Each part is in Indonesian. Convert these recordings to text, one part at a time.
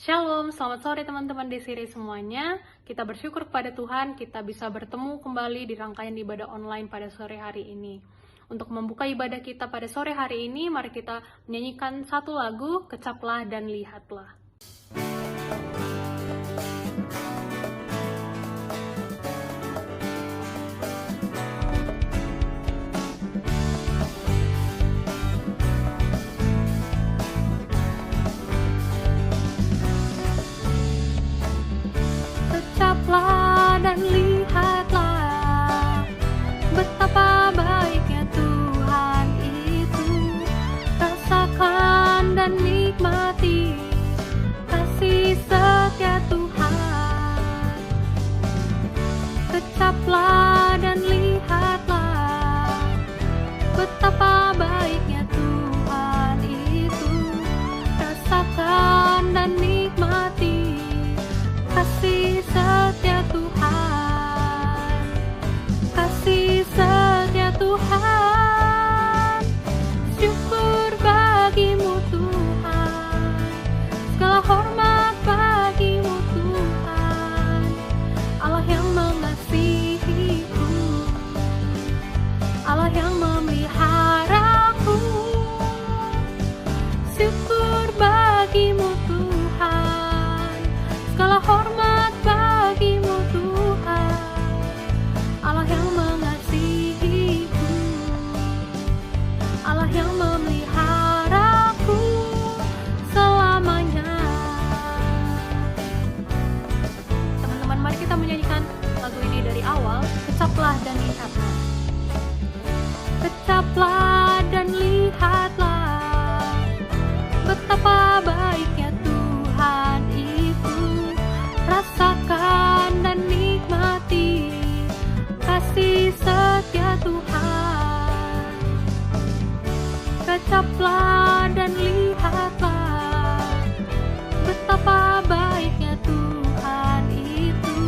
Shalom, selamat sore teman-teman Desire semuanya. Kita bersyukur kepada Tuhan, kita bisa bertemu kembali di rangkaian ibadah online pada sore hari ini. Untuk membuka ibadah kita pada sore hari ini, mari kita menyanyikan satu lagu, Kecaplah dan Lihatlah. Kecaplah dan lihatlah betapa baiknya Tuhan itu. Rasakan dan nikmati kasih setia Tuhan. Kecaplah dan lihatlah betapa baiknya Tuhan itu. Rasakan dan nikmati kasih setia Tuhan, kasih setia Tuhan. Syukur bagimu Tuhan, segala hormat bagimu Tuhan, Allah yang mengasihiku, Allah yang memeliharaku. Syukur bagimu Tuhan, segala hormat bagimu Tuhan, Allah yang mengasihiku, Allah yang memeliharaku selamanya. Teman-teman, mari kita menyanyikan lagu ini dari awal. Kecaplah dan lihatlah. Kecaplah dan lihatlah betapa baiknya Tuhan itu. Rasakan dan nikmati kasih setia Tuhan. Kecaplah dan lihatlah betapa baiknya Tuhan itu.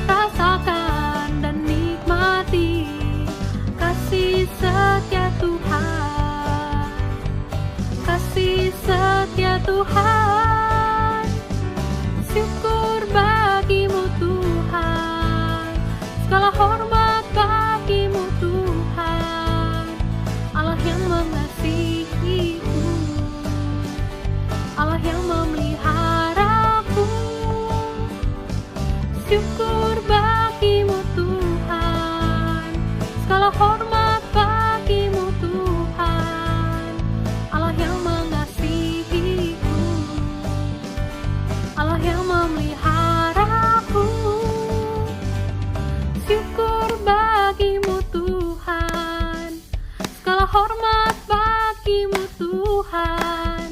Rasakan dan nikmati kasih setia Tuhan, kasih setia Tuhan. Syukur bagimu Tuhan, segala hormat bagimu Tuhan, Allah yang mengasihiku, Allah yang memeliharaku. Syukur bagimu Tuhan, segala hormat bagimu Tuhan, Allah yang mengasihiku, Allah yang memeliharaku. Syukur bagimu Tuhan, segala hormat bagimu Tuhan,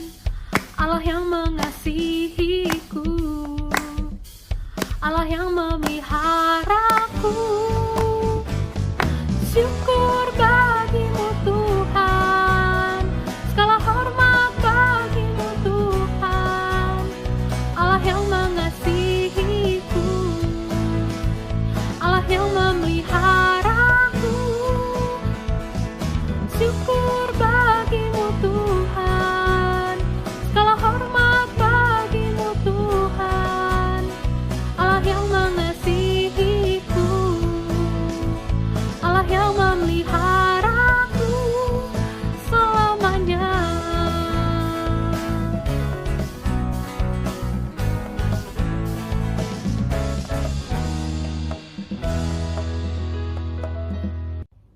Allah yang mengasihiku, Allah yang memeliharaku. Syukur bagimu Tuhan, segala hormat bagimu Tuhan, Allah yang mengasihiku, Allah yang memeliharaku. Syukur bagimu Tuhan, segala hormat bagimu Tuhan, Allah yang mengasihiku, Allah yang memeliharaku selamanya.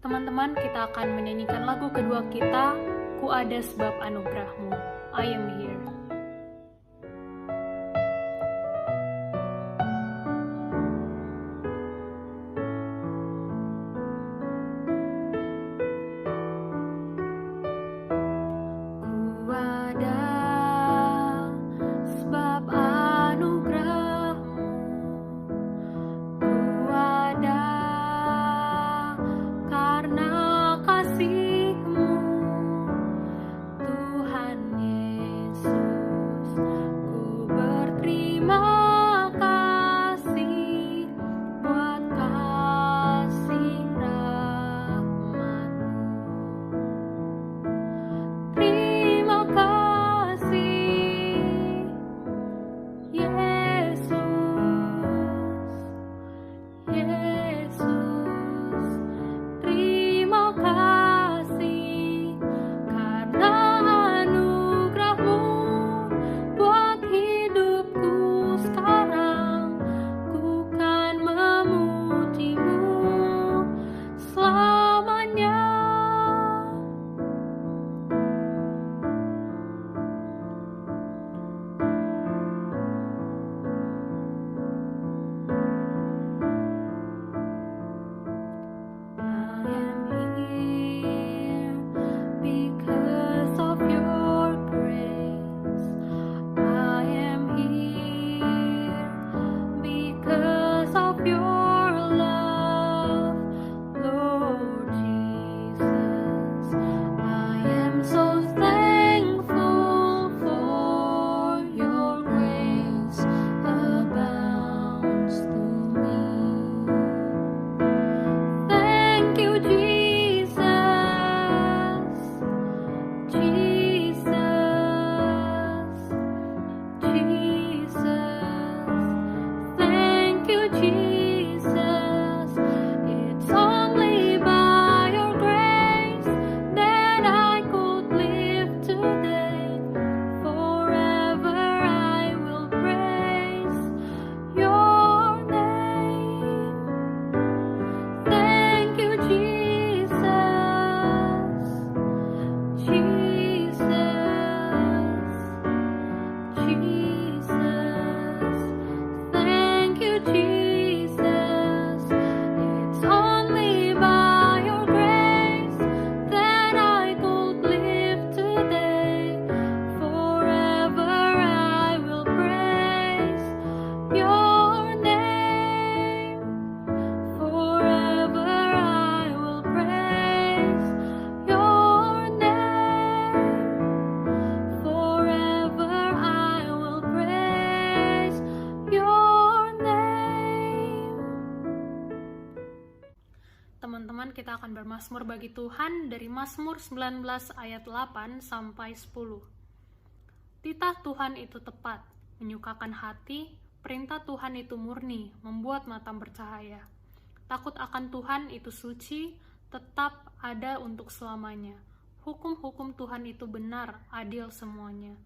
Teman-teman, kita akan menyanyikan lagu kedua kita, Ku Ada Sebab Anugerahmu, I Am Here. Ku ada sebab anugerahmu, ku ada karena kasih-Mu, Tuhan Yesus. kita akan bermazmur bagi Tuhan dari Mazmur 19 ayat 8 sampai 10. Titah Tuhan itu tepat, menyukakan hati, perintah Tuhan itu murni, membuat mata bercahaya. Takut akan Tuhan itu suci, tetap ada untuk selamanya. Hukum-hukum Tuhan itu benar, adil semuanya.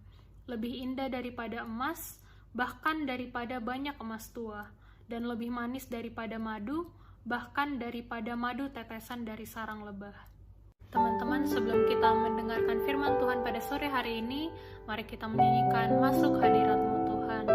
Lebih indah daripada emas, bahkan daripada banyak emas tua, dan lebih manis daripada madu, bahkan daripada madu tetesan dari sarang lebah. Teman-teman, sebelum kita mendengarkan firman Tuhan pada sore hari ini, mari kita menyanyikan Masuk Hadirat-Mu Tuhan.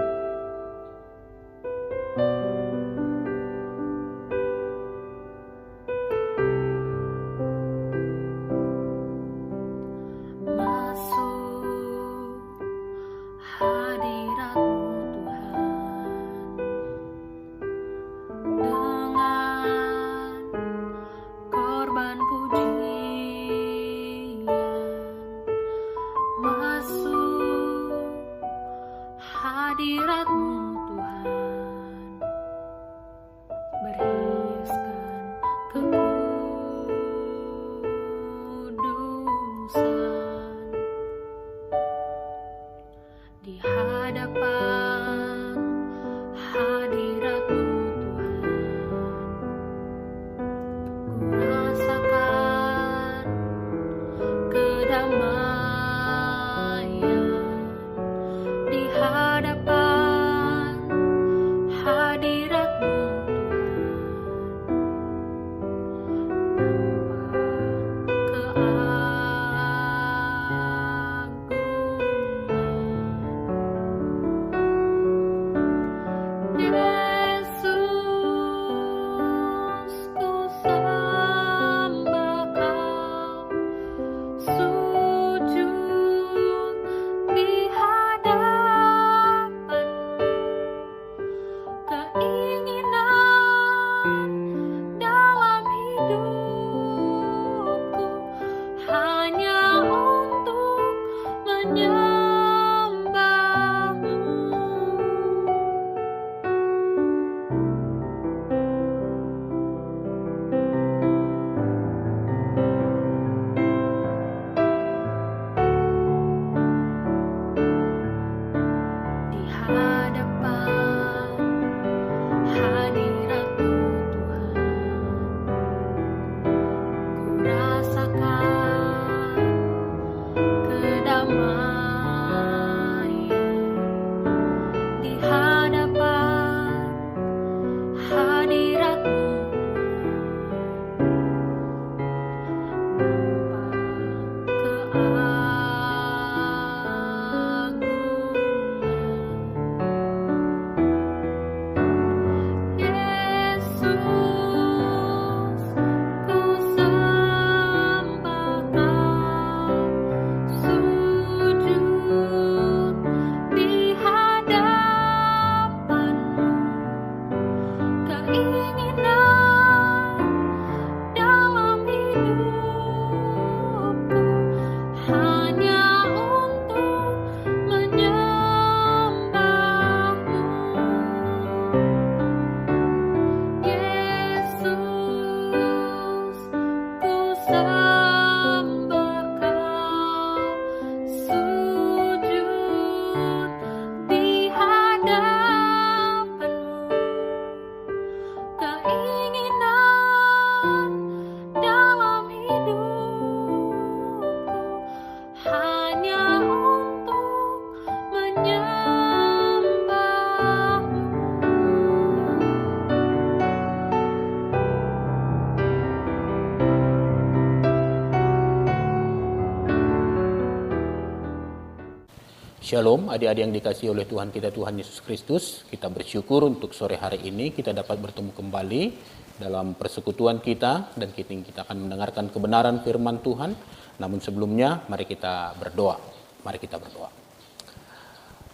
Shalom adik-adik yang dikasihi oleh Tuhan kita, Tuhan Yesus Kristus. Kita bersyukur untuk sore hari ini kita dapat bertemu kembali dalam persekutuan kita, dan kita akan mendengarkan kebenaran firman Tuhan. Namun sebelumnya mari kita berdoa. Mari kita berdoa.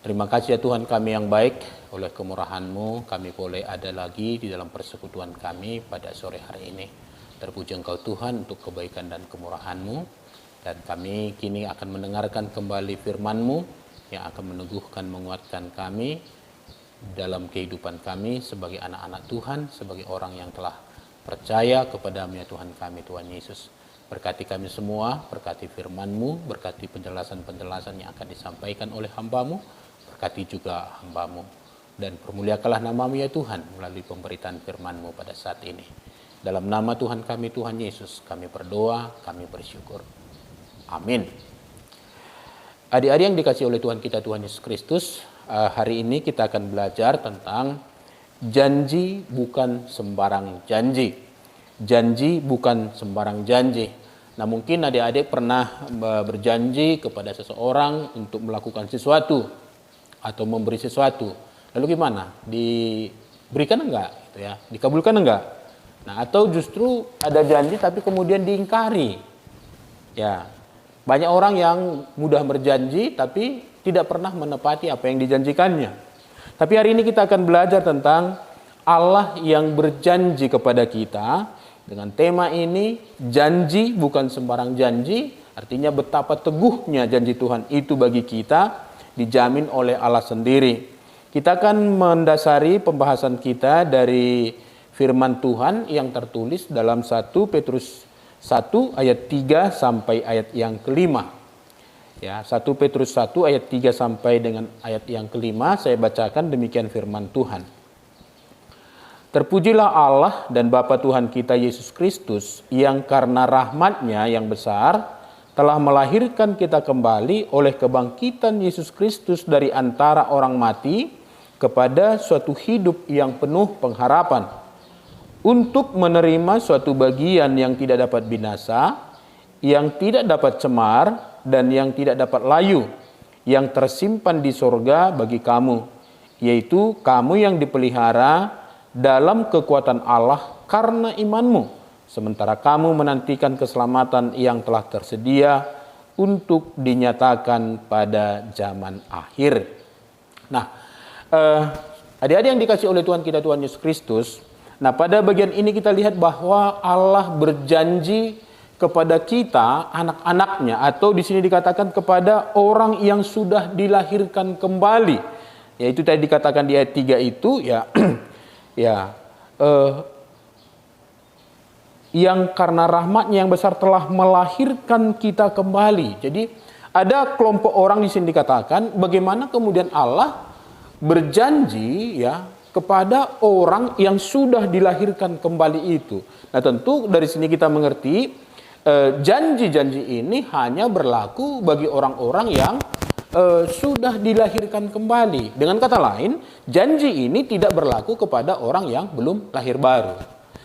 Terima kasih ya Tuhan kami yang baik, oleh kemurahan-Mu kami boleh ada lagi di dalam persekutuan kami pada sore hari ini. Terpuji Engkau Tuhan untuk kebaikan dan kemurahan-Mu, dan kami kini akan mendengarkan kembali firman-Mu yang akan meneguhkan, menguatkan kami dalam kehidupan kami sebagai anak-anak Tuhan, sebagai orang yang telah percaya kepadamu ya Tuhan kami, Tuhan Yesus. Berkati kami semua, berkati firman-Mu, berkati penjelasan-penjelasan yang akan disampaikan oleh hamba-Mu, berkati juga hamba-Mu. Dan permuliakanlah nama-Mu ya Tuhan melalui pemberitaan firman-Mu pada saat ini. Dalam nama Tuhan kami, Tuhan Yesus, kami berdoa, kami bersyukur. Amin. Adik-adik yang dikasihi oleh Tuhan kita, Tuhan Yesus Kristus, hari ini kita akan belajar tentang janji bukan sembarang janji. Janji bukan sembarang janji. Nah, mungkin adik-adik pernah berjanji kepada seseorang untuk melakukan sesuatu atau memberi sesuatu. Lalu gimana? Diberikan enggak? Gitu ya. Dikabulkan enggak? Nah, atau justru ada janji tapi kemudian diingkari. Ya, banyak orang yang mudah berjanji tapi tidak pernah menepati apa yang dijanjikannya. Tapi hari ini kita akan belajar tentang Allah yang berjanji kepada kita dengan tema ini, janji bukan sembarang janji, artinya betapa teguhnya janji Tuhan itu bagi kita, dijamin oleh Allah sendiri. Kita akan mendasari pembahasan kita dari firman Tuhan yang tertulis dalam 1 Petrus 1 ayat 3 sampai ayat yang kelima. Ya, 1 Petrus 1 ayat 3 sampai dengan ayat yang kelima, saya bacakan demikian firman Tuhan. Terpujilah Allah dan Bapa Tuhan kita Yesus Kristus, yang karena rahmat-Nya yang besar telah melahirkan kita kembali oleh kebangkitan Yesus Kristus dari antara orang mati kepada suatu hidup yang penuh pengharapan, untuk menerima suatu bagian yang tidak dapat binasa, yang tidak dapat cemar, dan yang tidak dapat layu, yang tersimpan di sorga bagi kamu, yaitu kamu yang dipelihara dalam kekuatan Allah karena imanmu, sementara kamu menantikan keselamatan yang telah tersedia untuk dinyatakan pada zaman akhir. Nah, adik-adik yang dikasih oleh Tuhan kita, Tuhan Yesus Kristus, nah pada bagian ini kita lihat bahwa Allah berjanji kepada kita, anak-anaknya, atau di sini dikatakan kepada orang yang sudah dilahirkan kembali. Yaitu tadi dikatakan di ayat 3 itu ya yang karena rahmat-Nya yang besar telah melahirkan kita kembali. Jadi ada kelompok orang di sini dikatakan bagaimana kemudian Allah berjanji ya kepada orang yang sudah dilahirkan kembali itu. Nah, tentu dari sini kita mengerti janji-janji ini hanya berlaku bagi orang-orang yang sudah dilahirkan kembali. Dengan kata lain, janji ini tidak berlaku kepada orang yang belum lahir baru.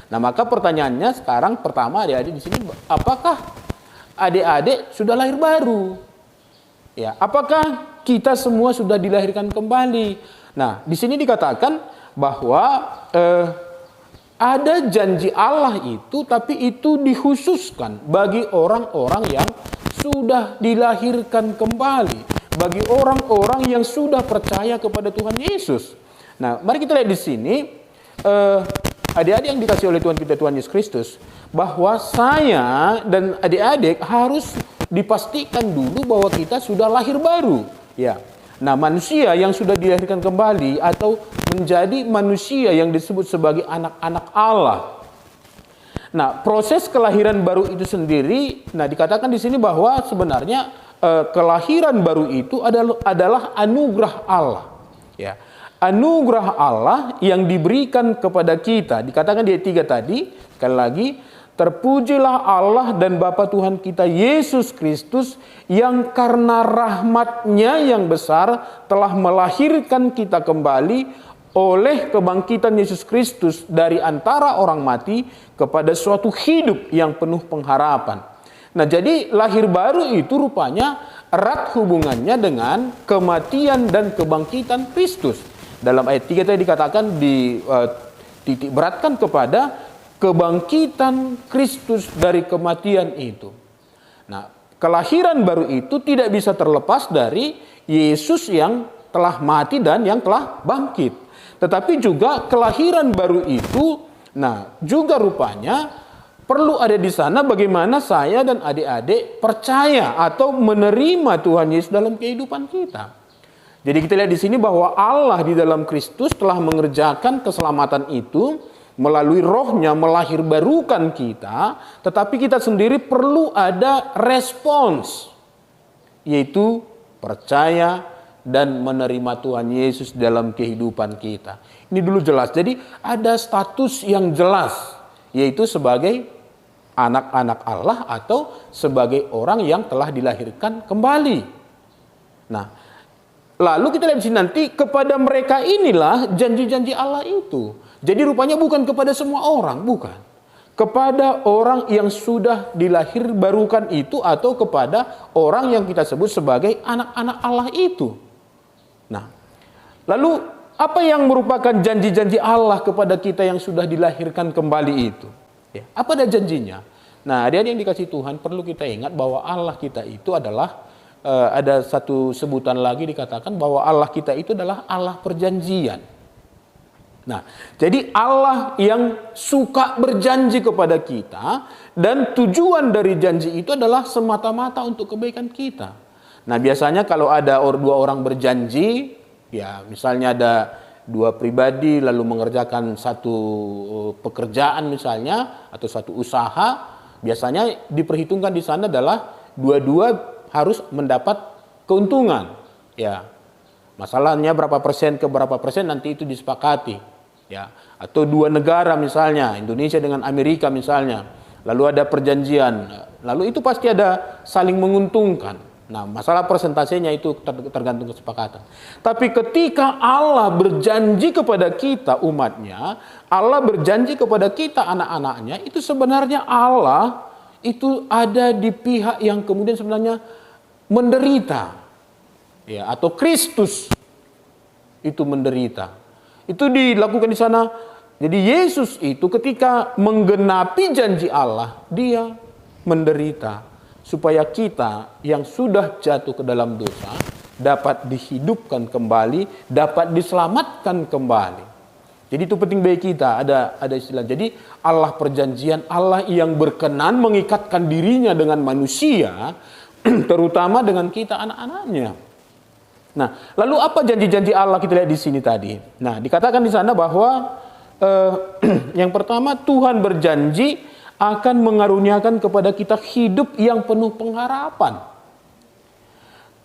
Nah, maka pertanyaannya sekarang pertama adik-adik di sini, apakah adik-adik sudah lahir baru? Ya, apakah kita semua sudah dilahirkan kembali? Nah, di sini dikatakan bahwa ada janji Allah itu, tapi itu dikhususkan bagi orang-orang yang sudah dilahirkan kembali, bagi orang-orang yang sudah percaya kepada Tuhan Yesus. Nah, mari kita lihat di sini, adik-adik yang dikasih oleh Tuhan kita, Tuhan Yesus Kristus, bahwa saya dan adik-adik harus dipastikan dulu bahwa kita sudah lahir baru. Ya. Nah, manusia yang sudah dilahirkan kembali atau menjadi manusia yang disebut sebagai anak-anak Allah. Nah, proses kelahiran baru itu sendiri, nah dikatakan di sini bahwa sebenarnya kelahiran baru itu adalah anugerah Allah. Ya, anugerah Allah yang diberikan kepada kita. Dikatakan di ayat 3 tadi, sekali lagi, terpujilah Allah dan Bapa Tuhan kita Yesus Kristus, yang karena rahmat-Nya yang besar telah melahirkan kita kembali oleh kebangkitan Yesus Kristus dari antara orang mati kepada suatu hidup yang penuh pengharapan. Nah, jadi lahir baru itu rupanya erat hubungannya dengan kematian dan kebangkitan Kristus. Dalam ayat 3 tadi dikatakan titik beratkan kepada kebangkitan Kristus dari kematian itu. Nah, kelahiran baru itu tidak bisa terlepas dari Yesus yang telah mati dan yang telah bangkit. Tetapi juga kelahiran baru itu, nah juga rupanya perlu ada di sana bagaimana saya dan adik-adik percaya atau menerima Tuhan Yesus dalam kehidupan kita. Jadi kita lihat di sini bahwa Allah di dalam Kristus telah mengerjakan keselamatan itu melalui rohnya melahirbarukan kita, tetapi kita sendiri perlu ada respons, yaitu percaya dan menerima Tuhan Yesus dalam kehidupan kita. Ini dulu jelas. Jadi ada status yang jelas, yaitu sebagai anak-anak Allah atau sebagai orang yang telah dilahirkan kembali. Nah, lalu kita lihat di sini nanti, kepada mereka inilah janji-janji Allah itu. Jadi rupanya bukan kepada semua orang, bukan. Kepada orang yang sudah dilahirbarukan itu, atau kepada orang yang kita sebut sebagai anak-anak Allah itu. Nah, lalu apa yang merupakan janji-janji Allah kepada kita yang sudah dilahirkan kembali itu? Ya, apa ada janjinya? Nah, adik-adik yang dikasih Tuhan, perlu kita ingat bahwa Allah kita itu adalah, ada satu sebutan lagi dikatakan bahwa Allah kita itu adalah Allah perjanjian. Nah, jadi Allah yang suka berjanji kepada kita, dan tujuan dari janji itu adalah semata-mata untuk kebaikan kita. Nah, biasanya kalau ada dua orang berjanji, ya misalnya ada dua pribadi lalu mengerjakan satu pekerjaan misalnya, atau satu usaha, biasanya diperhitungkan di sana adalah dua-dua harus mendapat keuntungan. Ya, masalahnya berapa persen ke berapa persen nanti itu disepakati. Ya, atau dua negara misalnya, Indonesia dengan Amerika misalnya, lalu ada perjanjian, lalu itu pasti ada saling menguntungkan. Nah, masalah persentasenya itu tergantung kesepakatan. Tapi ketika Allah berjanji kepada kita umatnya, Allah berjanji kepada kita anak-anaknya, itu sebenarnya Allah itu ada di pihak yang kemudian sebenarnya menderita. Ya, atau Kristus itu menderita. Itu dilakukan di sana. Jadi Yesus itu ketika menggenapi janji Allah, dia menderita supaya kita yang sudah jatuh ke dalam dosa dapat dihidupkan kembali, dapat diselamatkan kembali. Jadi itu penting bagi kita, ada istilah. Jadi Allah perjanjian, Allah yang berkenan mengikatkan dirinya dengan manusia, terutama dengan kita anak-anaknya. Nah, lalu apa janji-janji Allah kita lihat di sini tadi? Nah, dikatakan di sana bahwa yang pertama, Tuhan berjanji akan mengaruniakan kepada kita hidup yang penuh pengharapan.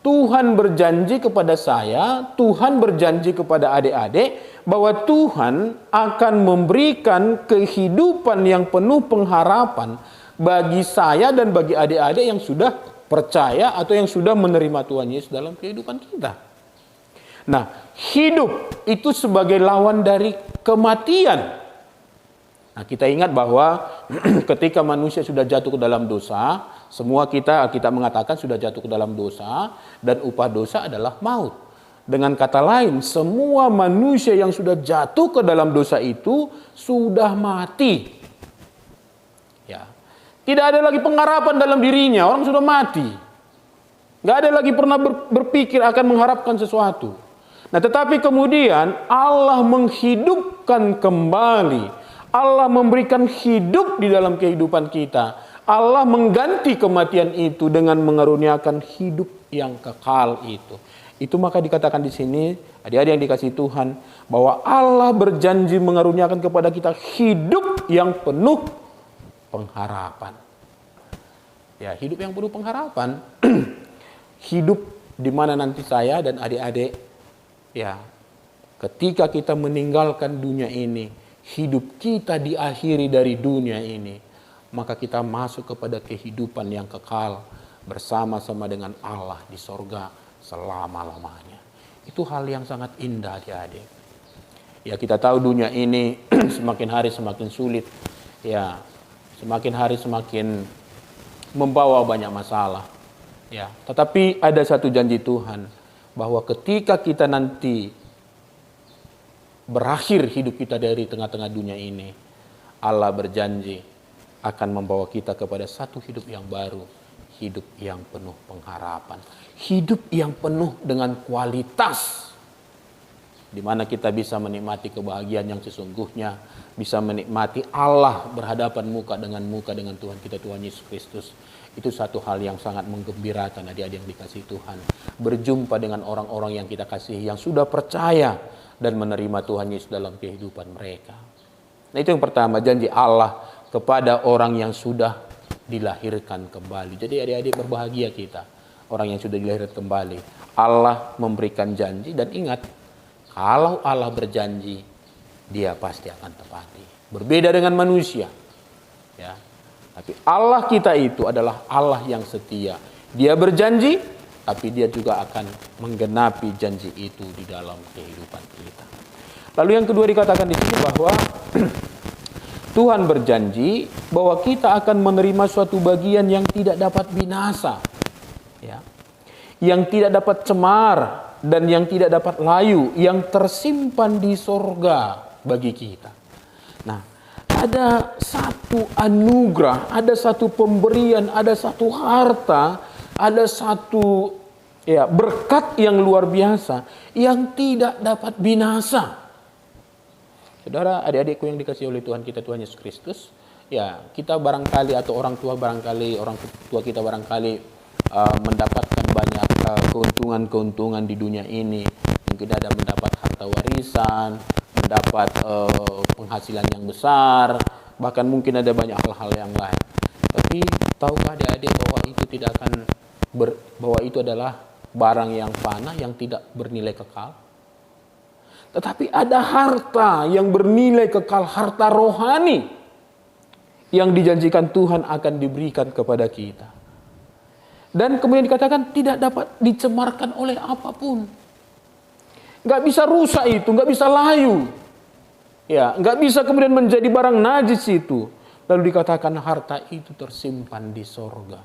Tuhan berjanji kepada saya, Tuhan berjanji kepada adik-adik bahwa Tuhan akan memberikan kehidupan yang penuh pengharapan bagi saya dan bagi adik-adik yang sudah percaya atau yang sudah menerima Tuhan Yesus dalam kehidupan kita. Nah, hidup itu sebagai lawan dari kematian. Nah, kita ingat bahwa ketika manusia sudah jatuh ke dalam dosa, semua kita mengatakan sudah jatuh ke dalam dosa, dan upah dosa adalah maut. Dengan kata lain, semua manusia yang sudah jatuh ke dalam dosa itu sudah mati. Ya. Tidak ada lagi pengharapan dalam dirinya, orang sudah mati. Nggak ada lagi pernah berpikir akan mengharapkan sesuatu. Nah, tetapi kemudian Allah menghidupkan kembali. Allah memberikan hidup di dalam kehidupan kita. Allah mengganti kematian itu dengan mengaruniakan hidup yang kekal itu. Itu maka dikatakan di sini, adik-adik yang dikasihi Tuhan, bahwa Allah berjanji mengaruniakan kepada kita hidup yang penuh pengharapan. Ya, hidup yang penuh pengharapan. Hidup di mana nanti saya dan adik-adik, ya, ketika kita meninggalkan dunia ini, hidup kita diakhiri dari dunia ini, maka kita masuk kepada kehidupan yang kekal bersama-sama dengan Allah di sorga selama-lamanya. Itu hal yang sangat indah, adik-adik. Ya, kita tahu dunia ini semakin hari semakin sulit. Ya, semakin hari semakin membawa banyak masalah. Ya, tetapi ada satu janji Tuhan bahwa ketika kita nanti berakhir hidup kita dari tengah-tengah dunia ini, Allah berjanji akan membawa kita kepada satu hidup yang baru, hidup yang penuh pengharapan, hidup yang penuh dengan kualitas, di mana kita bisa menikmati kebahagiaan yang sesungguhnya, bisa menikmati Allah berhadapan muka dengan Tuhan kita, Tuhan Yesus Kristus. Itu satu hal yang sangat menggembirakan, adik-adik yang dikasihi Tuhan. Berjumpa dengan orang-orang yang kita kasihi, yang sudah percaya dan menerima Tuhan Yesus dalam kehidupan mereka. Nah, itu yang pertama, janji Allah kepada orang yang sudah dilahirkan kembali. Jadi adik-adik berbahagia kita, orang yang sudah dilahirkan kembali. Allah memberikan janji, dan ingat, kalau Allah berjanji, dia pasti akan tepati. Berbeda dengan manusia. Ya. Tapi Allah kita itu adalah Allah yang setia. Dia berjanji, tapi dia juga akan menggenapi janji itu di dalam kehidupan kita. Lalu yang kedua dikatakan di sini bahwa Tuhan berjanji bahwa kita akan menerima suatu bagian yang tidak dapat binasa, ya, yang tidak dapat cemar, dan yang tidak dapat layu, yang tersimpan di sorga bagi kita. Nah, ada satu anugerah, ada satu pemberian, ada satu harta, ada satu berkat yang luar biasa yang tidak dapat binasa. Saudara, adik-adikku yang dikasihi oleh Tuhan kita, Tuhan Yesus Kristus, ya, kita barangkali atau orang tua kita barangkali mendapatkan banyak keuntungan-keuntungan di dunia ini. Mungkin ada mendapat harta warisan, mendapat penghasilan yang besar, bahkan mungkin ada banyak hal-hal yang lain. Tapi tahukah adik-adik bahwa itu tidak akan bahwa itu adalah barang yang fana, yang tidak bernilai kekal? Tetapi ada harta yang bernilai kekal, harta rohani yang dijanjikan Tuhan akan diberikan kepada kita. Dan kemudian dikatakan tidak dapat dicemarkan oleh apapun. Nggak bisa rusak itu, nggak bisa layu. Ya, nggak bisa kemudian menjadi barang najis itu. Lalu dikatakan harta itu tersimpan di sorga.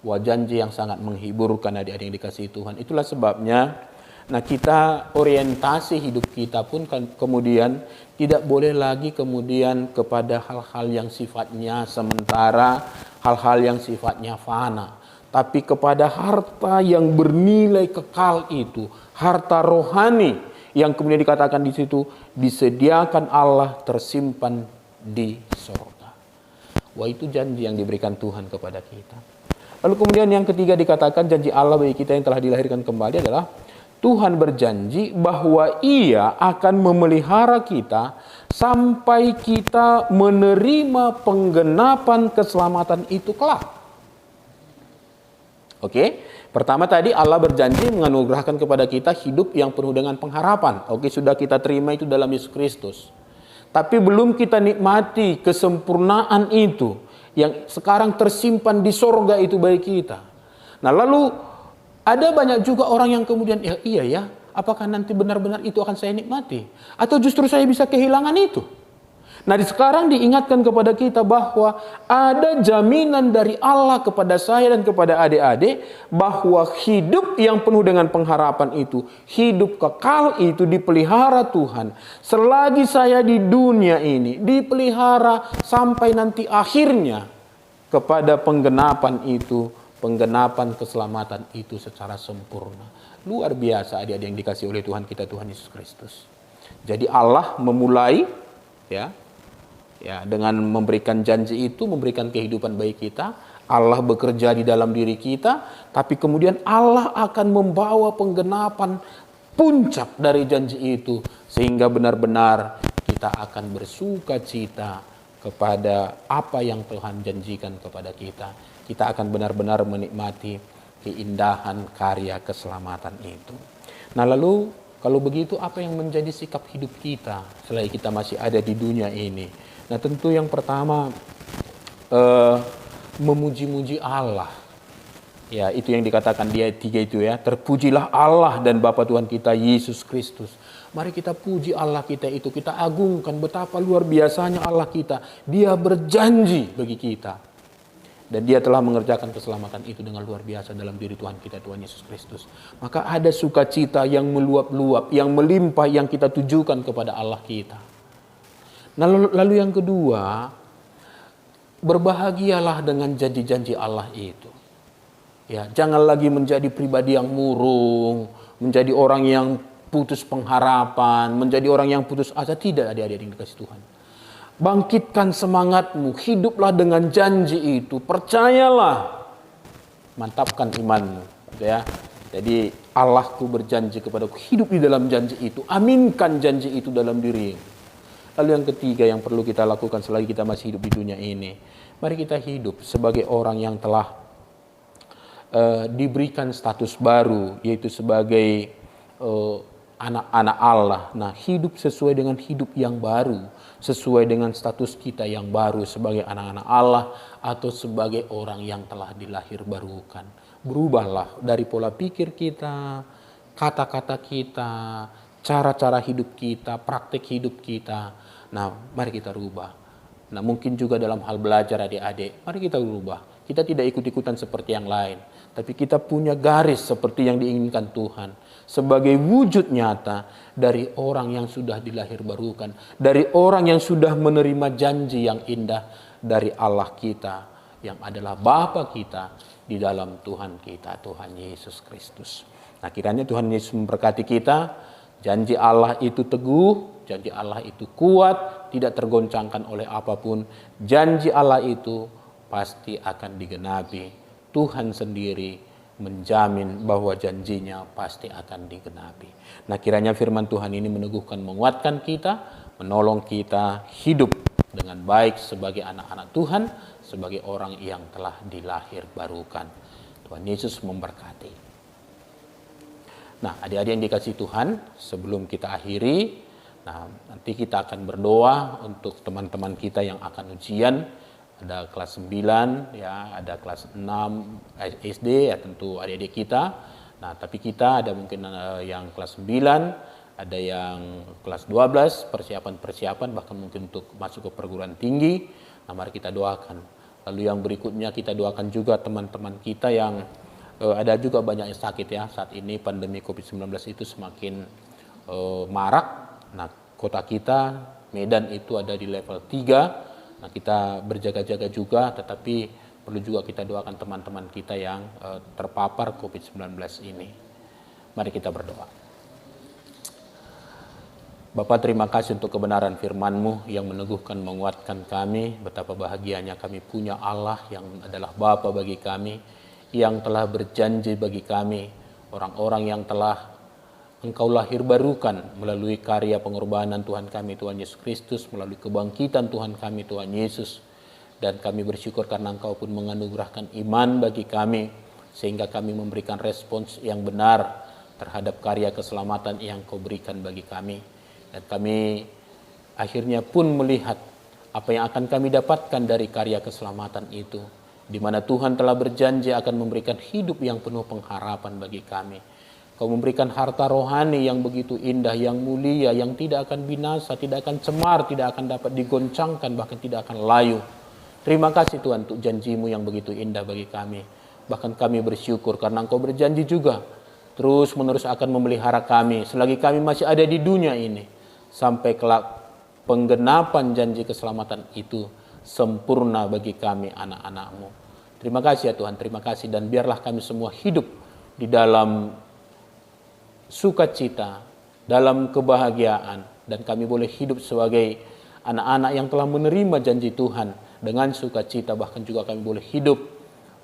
Wah, janji yang sangat menghiburkan adik-adik yang dikasihi Tuhan. Itulah sebabnya, nah, kita orientasi hidup kita pun kemudian tidak boleh lagi kemudian kepada hal-hal yang sifatnya sementara, hal-hal yang sifatnya fana. Tapi kepada harta yang bernilai kekal itu, harta rohani yang kemudian dikatakan di situ disediakan Allah, tersimpan di sorga. Wah, itu janji yang diberikan Tuhan kepada kita. Lalu kemudian yang ketiga dikatakan janji Allah bagi kita yang telah dilahirkan kembali adalah Tuhan berjanji bahwa Ia akan memelihara kita sampai kita menerima penggenapan keselamatan itu kelak. Oke, pertama tadi Allah berjanji menganugerahkan kepada kita hidup yang penuh dengan pengharapan. Oke, sudah kita terima itu dalam Yesus Kristus. Tapi belum kita nikmati kesempurnaan itu yang sekarang tersimpan di sorga itu bagi kita. Nah, lalu ada banyak juga orang yang kemudian, iya ya, apakah nanti benar-benar itu akan saya nikmati? Atau justru saya bisa kehilangan itu? Nah, sekarang diingatkan kepada kita bahwa ada jaminan dari Allah kepada saya dan kepada adik-adik bahwa hidup yang penuh dengan pengharapan itu, hidup kekal itu dipelihara Tuhan. Selagi saya di dunia ini, dipelihara sampai nanti akhirnya kepada penggenapan itu, penggenapan keselamatan itu secara sempurna. Luar biasa adik-adik yang dikasihi oleh Tuhan kita, Tuhan Yesus Kristus. Jadi Allah memulai dengan memberikan janji itu, memberikan kehidupan bagi kita. Allah bekerja di dalam diri kita, tapi kemudian Allah akan membawa penggenapan puncak dari janji itu, sehingga benar-benar kita akan bersuka cita kepada apa yang Tuhan janjikan kepada kita. Kita akan benar-benar menikmati keindahan karya keselamatan itu. Nah, lalu kalau begitu apa yang menjadi sikap hidup kita selagi kita masih ada di dunia ini? Nah, tentu yang pertama memuji-muji Allah. Ya, itu yang dikatakan di ayat 3 itu ya. Terpujilah Allah dan Bapa Tuhan kita Yesus Kristus. Mari kita puji Allah kita itu, kita agungkan betapa luar biasanya Allah kita. Dia berjanji bagi kita. Dan Dia telah mengerjakan keselamatan itu dengan luar biasa dalam diri Tuhan kita, Tuhan Yesus Kristus. Maka ada sukacita yang meluap-luap, yang melimpah yang kita tujukan kepada Allah kita. Nah, lalu yang kedua, berbahagialah dengan janji-janji Allah itu. Ya, jangan lagi menjadi pribadi yang murung, menjadi orang yang putus pengharapan, menjadi orang yang putus asa. Tidak, adik-adik yang dikasihi Tuhan. Bangkitkan semangatmu, hiduplah dengan janji itu, percayalah, mantapkan imanmu. Ya, jadi Allahku berjanji kepadaku, hidup di dalam janji itu, aminkan janji itu dalam dirimu. Lalu yang ketiga yang perlu kita lakukan selagi kita masih hidup di dunia ini, mari kita hidup sebagai orang yang telah diberikan status baru, yaitu sebagai anak-anak Allah. Nah, hidup sesuai dengan hidup yang baru, sesuai dengan status kita yang baru sebagai anak-anak Allah atau sebagai orang yang telah dilahir barukan. Berubahlah dari pola pikir kita, kata-kata kita, cara-cara hidup kita, praktik hidup kita. Nah, mari kita rubah. Nah, mungkin juga dalam hal belajar adik-adik, mari kita rubah. Kita tidak ikut-ikutan seperti yang lain, tapi kita punya garis seperti yang diinginkan Tuhan. Sebagai wujud nyata dari orang yang sudah dilahirbarukan, dari orang yang sudah menerima janji yang indah dari Allah kita, yang adalah Bapa kita di dalam Tuhan kita, Tuhan Yesus Kristus. Nah, kiranya Tuhan Yesus memberkati kita. Janji Allah itu teguh, janji Allah itu kuat, tidak tergoncangkan oleh apapun. Janji Allah itu pasti akan digenapi. Tuhan sendiri menjamin bahwa janjinya pasti akan digenapi. Nah, kiranya firman Tuhan ini meneguhkan, menguatkan kita, menolong kita hidup dengan baik sebagai anak-anak Tuhan, sebagai orang yang telah dilahirbarukan. Tuhan Yesus memberkati. Nah, adik-adik yang dikasihi Tuhan, sebelum kita akhiri, nah nanti kita akan berdoa untuk teman-teman kita yang akan ujian. Ada kelas 9, ya, ada kelas 6 SD, ya tentu adik-adik kita. Nah, tapi kita ada mungkin yang kelas 9, ada yang kelas 12, persiapan-persiapan, bahkan mungkin untuk masuk ke perguruan tinggi. Nah, mari kita doakan. Lalu yang berikutnya kita doakan juga teman-teman kita yang ada juga banyak yang sakit ya. Saat ini pandemi COVID-19 itu semakin marak. Nah, kota kita, Medan itu ada di level 3. Nah, kita berjaga-jaga juga, tetapi perlu juga kita doakan teman-teman kita yang terpapar COVID-19 ini. Mari kita berdoa. Bapa, terima kasih untuk kebenaran firman-Mu yang meneguhkan, menguatkan kami. Betapa bahagianya kami punya Allah yang adalah Bapa bagi kami, yang telah berjanji bagi kami, orang-orang yang telah Engkau lahirbarukan melalui karya pengorbanan Tuhan kami, Tuhan Yesus Kristus, melalui kebangkitan Tuhan kami, Tuhan Yesus. Dan kami bersyukur karena Engkau pun menganugerahkan iman bagi kami, sehingga kami memberikan respons yang benar terhadap karya keselamatan yang Kau berikan bagi kami. Dan kami akhirnya pun melihat apa yang akan kami dapatkan dari karya keselamatan itu, di mana Tuhan telah berjanji akan memberikan hidup yang penuh pengharapan bagi kami. Kau memberikan harta rohani yang begitu indah, yang mulia, yang tidak akan binasa, tidak akan cemar, tidak akan dapat digoncangkan, bahkan tidak akan layu. Terima kasih Tuhan untuk janji-Mu yang begitu indah bagi kami. Bahkan kami bersyukur karena Engkau berjanji juga terus menerus akan memelihara kami selagi kami masih ada di dunia ini, sampai kelak penggenapan janji keselamatan itu sempurna bagi kami anak-anak-Mu. Terima kasih ya Tuhan, terima kasih, dan biarlah kami semua hidup di dalam sukacita, dalam kebahagiaan, dan kami boleh hidup sebagai anak-anak yang telah menerima janji Tuhan dengan sukacita. Bahkan juga kami boleh hidup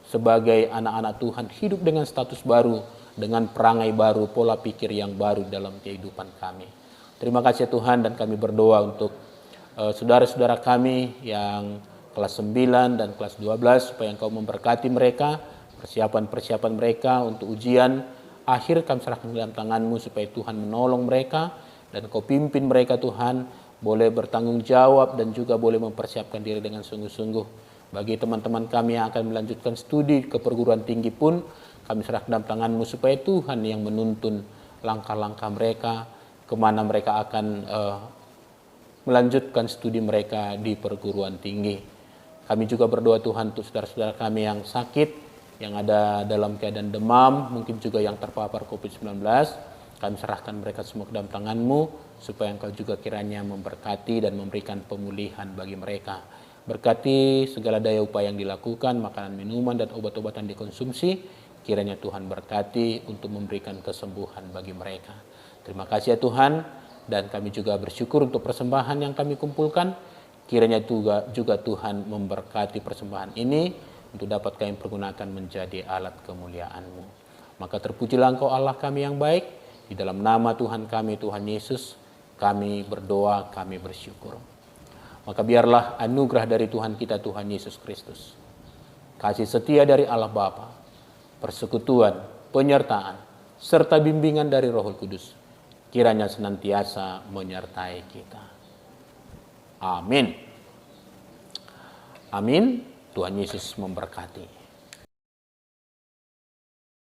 sebagai anak-anak Tuhan, hidup dengan status baru, dengan perangai baru, pola pikir yang baru dalam kehidupan kami. Terima kasih Tuhan, dan kami berdoa untuk saudara-saudara kami yang kelas 9 dan kelas 12, supaya Engkau memberkati mereka, persiapan-persiapan mereka untuk ujian akhir kami serahkan dalam tangan-Mu, supaya Tuhan menolong mereka dan Kau pimpin mereka Tuhan, boleh bertanggung jawab dan juga boleh mempersiapkan diri dengan sungguh-sungguh. Bagi teman-teman kami yang akan melanjutkan studi ke perguruan tinggi pun, kami serahkan dalam tangan-Mu, supaya Tuhan yang menuntun langkah-langkah mereka, kemana mereka akan melanjutkan studi mereka di perguruan tinggi. Kami juga berdoa Tuhan untuk saudara-saudara kami yang sakit, yang ada dalam keadaan demam, mungkin juga yang terpapar COVID-19, kami serahkan mereka semua ke dalam tangan-Mu, supaya Engkau juga kiranya memberkati dan memberikan pemulihan bagi mereka. Berkati segala daya upaya yang dilakukan, makanan, minuman, dan obat-obatan dikonsumsi, kiranya Tuhan berkati untuk memberikan kesembuhan bagi mereka. Terima kasih ya Tuhan, dan kami juga bersyukur untuk persembahan yang kami kumpulkan. Kiranya juga Tuhan memberkati persembahan ini, untuk dapat kami pergunakan menjadi alat kemuliaan-Mu. Maka terpujilah Engkau Allah kami yang baik, di dalam nama Tuhan kami, Tuhan Yesus, kami berdoa, kami bersyukur. Maka biarlah anugerah dari Tuhan kita, Tuhan Yesus Kristus, kasih setia dari Allah Bapa, persekutuan, penyertaan, serta bimbingan dari Roh Kudus, kiranya senantiasa menyertai kita. Amin. Amin. Tuhan Yesus memberkati.